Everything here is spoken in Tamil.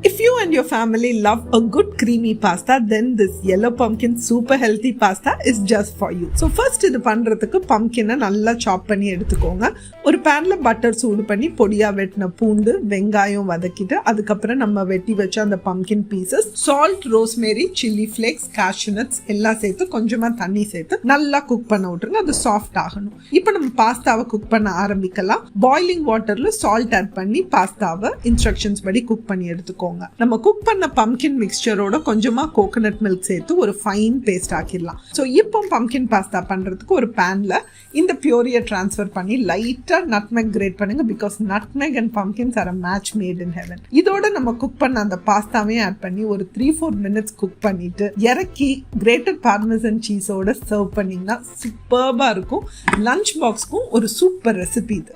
If you and your family love a good creamy pasta, then this yellow pumpkin super healthy pasta is just for you. So first இது பண்றதுக்கு pumpkin-ஐ நல்லா சாப் பண்ணி எடுத்துக்கோங்க. ஒரு பேன்ல பட்டர் சூடு பண்ணி பொடியா வெட்டின பூண்டு வெங்காயம் வதக்கிட்டு அதுக்கப்புறம் நம்ம வெட்டி வச்ச அந்த pumpkin pieces, salt, rosemary, chili flakes, cashew nuts எல்லாம் சேர்த்து கொஞ்சமா தண்ணி சேர்த்து நல்லா குக் பண்ண விட்டுருங்க. அது சாஃப்ட் ஆகணும். இப்போ நம்ம பாஸ்தாவை குக் பண்ண ஆரம்பிக்கலாம். பாய்லிங் வாட்டர்ல சால்ட் ஆட் பண்ணி பாஸ்தாவை இன்ஸ்ட்ரக்ஷன்ஸ் படி குக் பண்ணி எடுத்துக்கோங்க. நம்ம குக் பண்ண பம்கின் மிக்ஸ்சரோட கொஞ்சமா கோகனட் மில்க் சேர்த்து ஒரு ஃபைன் பேஸ்ட் ஆக்கிடலாம். ஸோ இப்போ பம்கின் பாஸ்தா பண்றதுக்கு ஒரு பேன்ல இந்த பியூரியை டிரான்ஸ்ஃபர் பண்ணி லைட்டா நட்மெக் கிரேட் பண்ணுங்க. Because nutmeg and pumpkins are a match made in heaven. இதோட நம்ம குக் பண்ண அந்த பாஸ்தாவையும் ஆட் பண்ணி ஒரு 3-4 மினிட்ஸ் குக் பண்ணிட்டு இறக்கி கிரேட்டட் பார்மசன் சீஸோட சர்வ் பண்ணீங்கன்னா சூப்பர்பா இருக்கும். லஞ்ச் பாக்ஸ்க்கும் ஒரு சூப்பர் ரெசிபி இது.